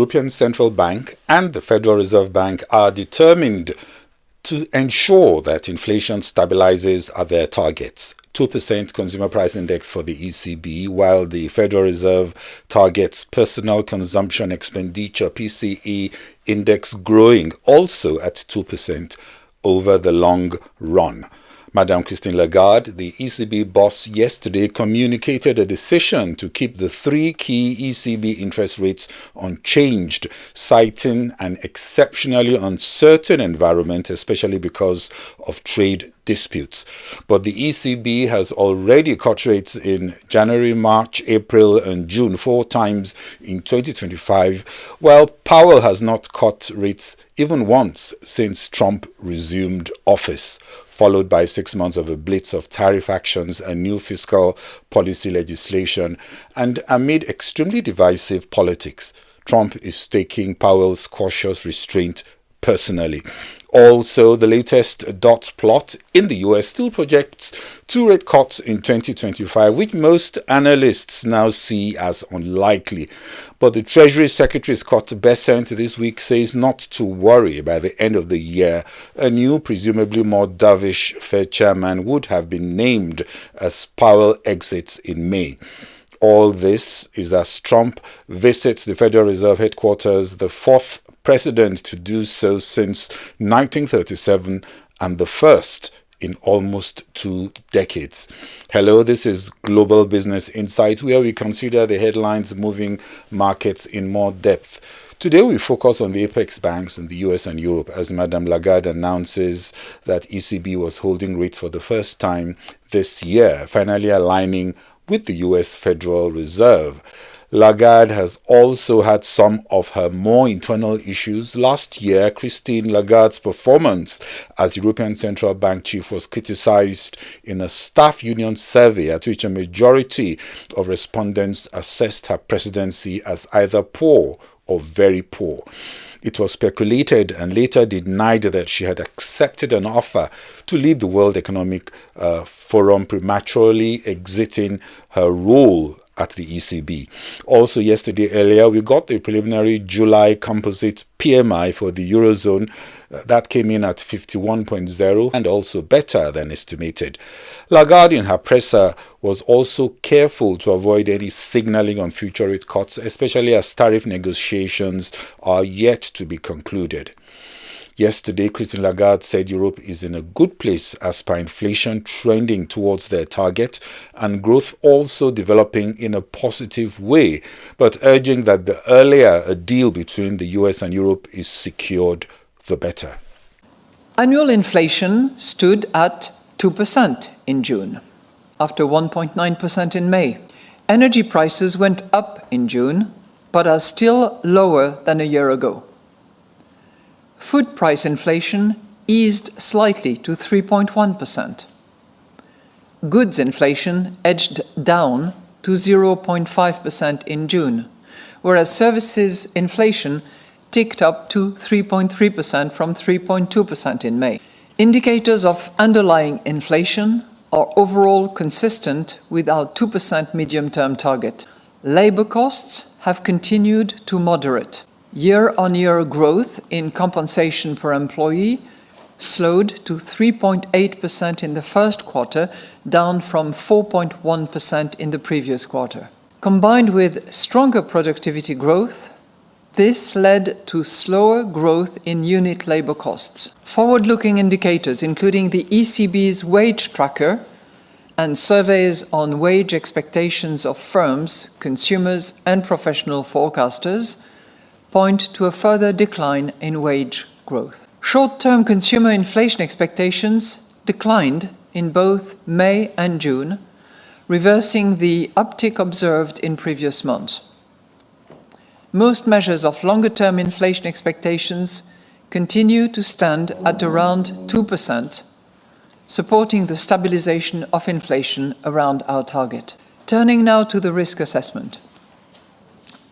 European Central Bank and the Federal Reserve Bank are determined to ensure that inflation stabilizes at their targets. 2% consumer price index for the ECB, while the Federal Reserve targets personal consumption expenditure PCE index growing also at 2% over the long run. Madam Christine Lagarde, the ECB boss, yesterday communicated a decision to keep the three key ECB interest rates unchanged, citing an exceptionally uncertain environment, especially because of trade disputes. But the ECB has already cut rates in January, March, April, and June 4 times in 2025, while Powell has not cut rates even once since Trump resumed office, followed by 6 months of a blitz of tariff actions and new fiscal policy legislation. And amid extremely divisive politics, Trump is taking Powell's cautious restraint personally. Also, the latest dot plot in the US still projects 2 rate cuts in 2025, which most analysts now see as unlikely. But the Treasury Secretary, Scott Bessent, this week says not to worry. By the end of the year, a new, presumably more dovish Fed chairman would have been named as Powell exits in May. All this is as Trump visits the Federal Reserve headquarters, the fourth president to do so since 1937 and the first in almost 2 decades. Hello, this is Global Business Insight, where we consider the headlines moving markets in more depth. Today we focus on the apex banks in the US and Europe as Madame Lagarde announces that ECB was holding rates for the first time this year, finally aligning with the US Federal Reserve. Lagarde has also had some of her more internal issues. Last year, Christine Lagarde's performance as European Central Bank chief was criticized in a staff union survey at which a majority of respondents assessed her presidency as either poor or very poor. It was speculated and later denied that she had accepted an offer to lead the World Economic Forum, prematurely exiting her role at the ECB. Also earlier, we got the preliminary July composite PMI for the Eurozone. That came in at 51.0 and also better than estimated. Lagarde in her presser was also careful to avoid any signaling on future rate cuts, especially as tariff negotiations are yet to be concluded. Yesterday, Christine Lagarde said Europe is in a good place as per inflation trending towards their target and growth also developing in a positive way, but urging that the earlier a deal between the US and Europe is secured, the better. Annual inflation stood at 2% in June, after 1.9% in May. Energy prices went up in June, but are still lower than a year ago. Food price inflation eased slightly to 3.1%. Goods inflation edged down to 0.5% in June, whereas services inflation ticked up to 3.3% from 3.2% in May. Indicators of underlying inflation are overall consistent with our 2% medium-term target. Labor costs have continued to moderate. Year-on-year growth in compensation per employee slowed to 3.8% in the first quarter, down from 4.1% in the previous quarter. Combined with stronger productivity growth, this led to slower growth in unit labor costs. Forward-looking indicators, including the ECB's wage tracker and surveys on wage expectations of firms, consumers, and professional forecasters, point to a further decline in wage growth. Short-term consumer inflation expectations declined in both May and June, reversing the uptick observed in previous months. Most measures of longer-term inflation expectations continue to stand at around 2%, supporting the stabilization of inflation around our target. Turning now to the risk assessment.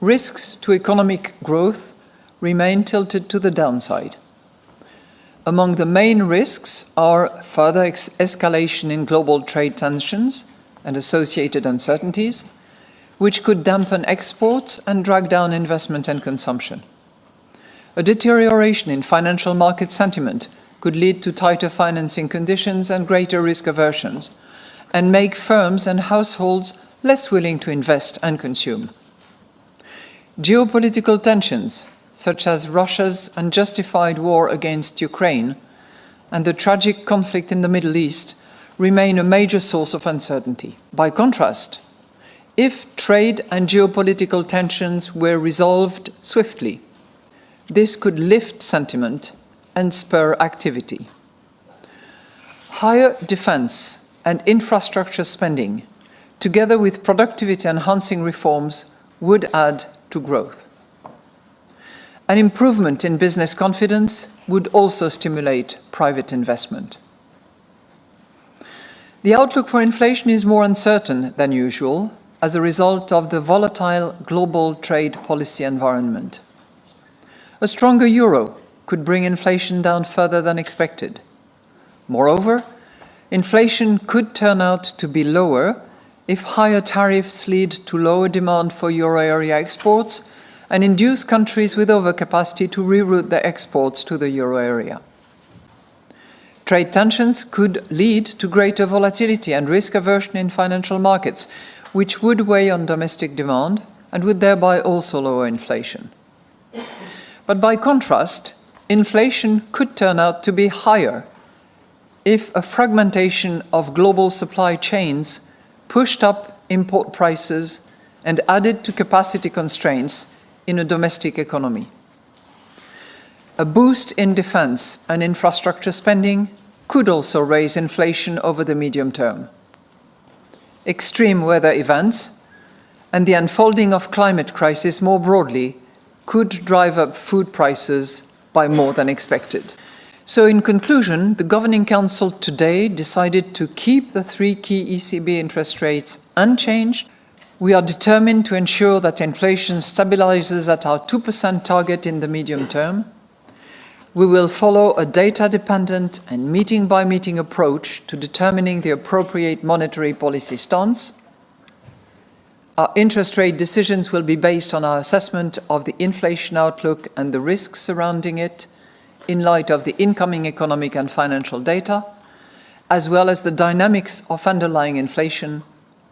Risks to economic growth remain tilted to the downside. Among the main risks are further escalation in global trade tensions and associated uncertainties, which could dampen exports and drag down investment and consumption. A deterioration in financial market sentiment could lead to tighter financing conditions and greater risk aversions, and make firms and households less willing to invest and consume. Geopolitical tensions, such as Russia's unjustified war against Ukraine and the tragic conflict in the Middle East, remain a major source of uncertainty. By contrast, if trade and geopolitical tensions were resolved swiftly, this could lift sentiment and spur activity. Higher defense and infrastructure spending, together with productivity-enhancing reforms, would add to growth. An improvement in business confidence would also stimulate private investment. The outlook for inflation is more uncertain than usual as a result of the volatile global trade policy environment. A stronger euro could bring inflation down further than expected. Moreover, inflation could turn out to be lower if higher tariffs lead to lower demand for euro area exports and induce countries with overcapacity to reroute their exports to the euro area. Trade tensions could lead to greater volatility and risk aversion in financial markets, which would weigh on domestic demand and would thereby also lower inflation. But by contrast, inflation could turn out to be higher if a fragmentation of global supply chains pushed up import prices and added to capacity constraints in a domestic economy. A boost in defense and infrastructure spending could also raise inflation over the medium term. Extreme weather events and the unfolding of climate crisis more broadly could drive up food prices by more than expected. So in conclusion, the Governing Council today decided to keep the three key ECB interest rates unchanged. We are determined to ensure that inflation stabilizes at our 2% target in the medium term. We will follow a data-dependent and meeting-by-meeting approach to determining the appropriate monetary policy stance. Our interest rate decisions will be based on our assessment of the inflation outlook and the risks surrounding it in light of the incoming economic and financial data, as well as the dynamics of underlying inflation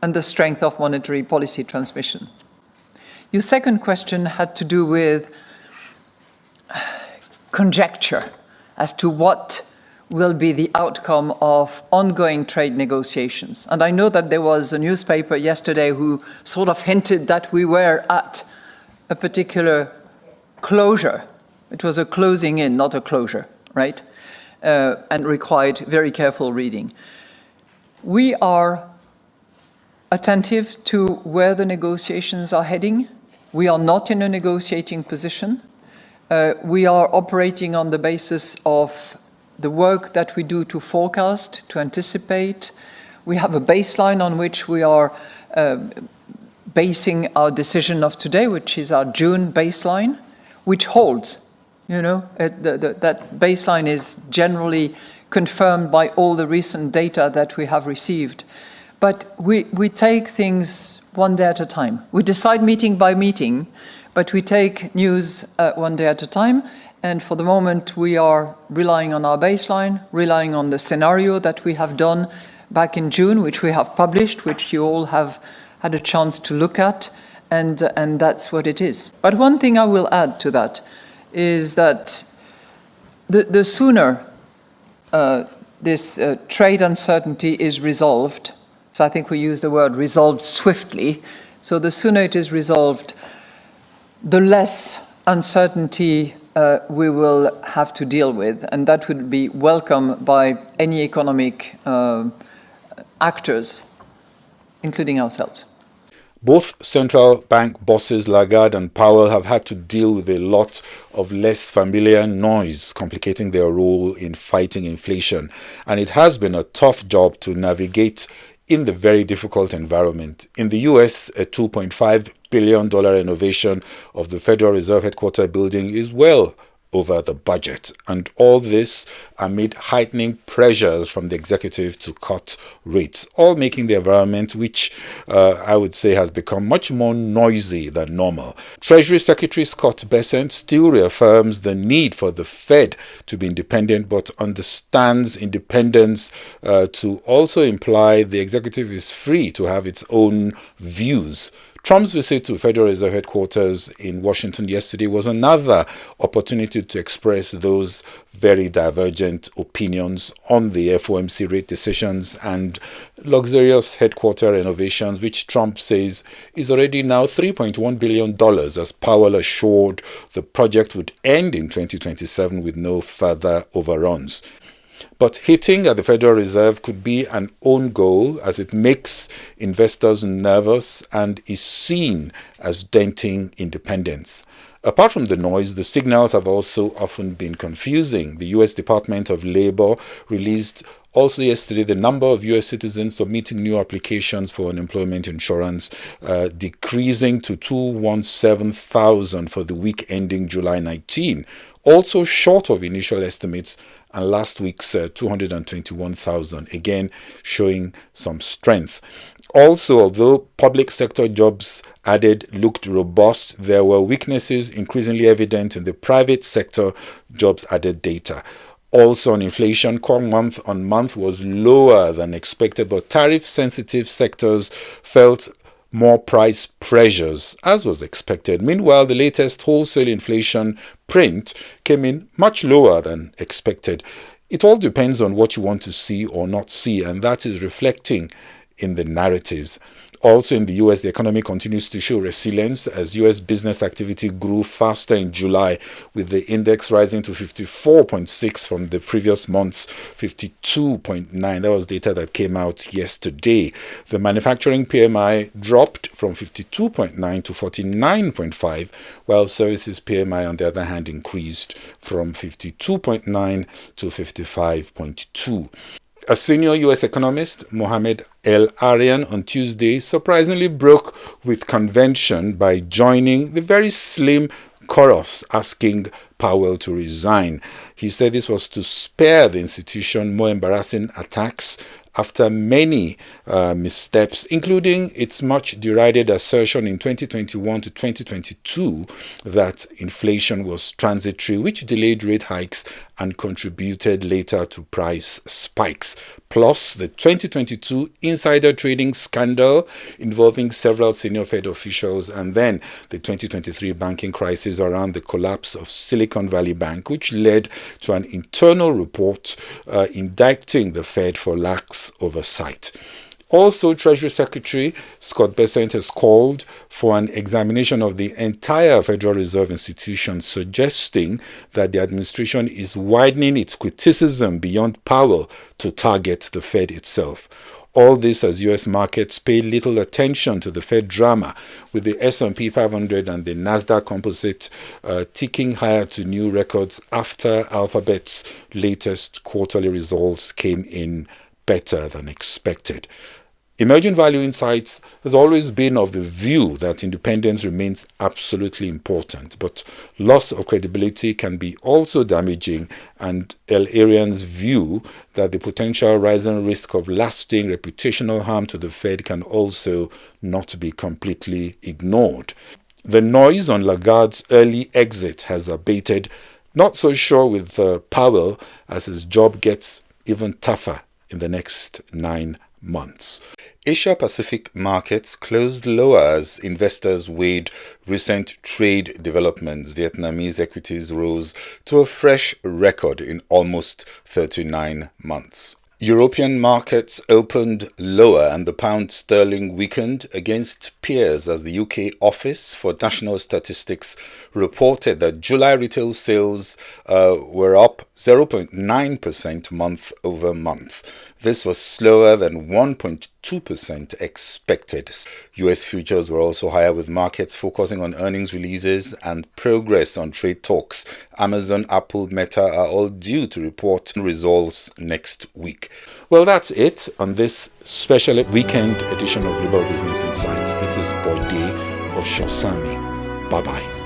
and the strength of monetary policy transmission. Your second question had to do with conjecture as to what will be the outcome of ongoing trade negotiations. And I know that there was a newspaper yesterday who sort of hinted that we were at a particular closure. It was a closing in, not a closure, right? And required very careful reading. We are attentive to where the negotiations are heading. We are not in a negotiating position. We are operating on the basis of the work that we do to forecast, to anticipate. We have a baseline on which we are basing our decision of today, which is our June baseline, which holds. You know, that baseline is generally confirmed by all the recent data that we have received. But we take things one day at a time. We decide meeting by meeting, but we take news one day at a time. And for the moment, we are relying on our baseline, relying on the scenario that we have done back in June, which we have published, which you all have had a chance to look at, and that's what it is. But one thing I will add to that is that the sooner this trade uncertainty is resolved, so I think we use the word resolved swiftly, so the sooner it is resolved, the less uncertainty we will have to deal with, and that would be welcome by any economic actors, including ourselves. Both central bank bosses Lagarde and Powell have had to deal with a lot of less familiar noise, complicating their role in fighting inflation. And it has been a tough job to navigate in the very difficult environment. In the US, a $2.5 billion renovation of the Federal Reserve headquarters building is well over the budget. And all this amid heightening pressures from the executive to cut rates, all making the environment, which I would say has become much more noisy than normal. Treasury Secretary Scott Bessent still reaffirms the need for the Fed to be independent, but understands independence to also imply the executive is free to have its own views. Trump's visit to Federal Reserve headquarters in Washington yesterday was another opportunity to express those very divergent opinions on the FOMC rate decisions and luxurious headquarter renovations, which Trump says is already now $3.1 billion, as Powell assured the project would end in 2027 with no further overruns. But hitting at the Federal Reserve could be an own goal, as it makes investors nervous and is seen as denting independence. Apart from the noise, the signals have also often been confusing. The U.S. Department of Labor released also yesterday the number of U.S. citizens submitting new applications for unemployment insurance decreasing to 217,000 for the week ending July 19, also short of initial estimates, and last week's 221,000, again showing some strength. Also, although public sector jobs added looked robust, there were weaknesses increasingly evident in the private sector jobs added data. Also on inflation, core month-on-month was lower than expected, but tariff-sensitive sectors felt more price pressures, as was expected. Meanwhile, the latest wholesale inflation print came in much lower than expected. It all depends on what you want to see or not see, and that is reflecting in the narratives. Also in the US, the economy continues to show resilience as US business activity grew faster in July, with the index rising to 54.6 from the previous month's 52.9. That was data that came out yesterday. The manufacturing PMI dropped from 52.9 to 49.5, while services PMI, on the other hand, increased from 52.9 to 55.2. A senior U.S. economist, Mohamed El-Arian, on Tuesday surprisingly broke with convention by joining the very slim chorus asking Powell to resign. He said this was to spare the institution more embarrassing attacks after many missteps, including its much derided assertion in 2021 to 2022 that inflation was transitory, which delayed rate hikes and contributed later to price spikes. Plus, the 2022 insider trading scandal involving several senior Fed officials, and then the 2023 banking crisis around the collapse of Silicon Valley Bank, which led to an internal report indicting the Fed for lax oversight. Also, Treasury Secretary Scott Bessent has called for an examination of the entire Federal Reserve institution, suggesting that the administration is widening its criticism beyond Powell to target the Fed itself. All this as U.S. markets pay little attention to the Fed drama, with the S&P 500 and the Nasdaq Composite ticking higher to new records after Alphabet's latest quarterly results came in better than expected. Emerging Value Insights has always been of the view that independence remains absolutely important, but loss of credibility can be also damaging, and El-Arian's view that the potential rising risk of lasting reputational harm to the Fed can also not be completely ignored. The noise on Lagarde's early exit has abated, not so sure with Powell, as his job gets even tougher in the next 9 months. Asia-Pacific markets closed lower as investors weighed recent trade developments. Vietnamese equities rose to a fresh record in almost 39 months. European markets opened lower and the pound sterling weakened against peers as the UK Office for National Statistics reported that July retail sales were up 0.9% month over month. This was slower than 1.2% expected. US futures were also higher, with markets focusing on earnings releases and progress on trade talks. Amazon, Apple, Meta are all due to report results next week. Well, that's it on this special weekend edition of Global Business Insights. This is Bode of Shosami. Bye-bye.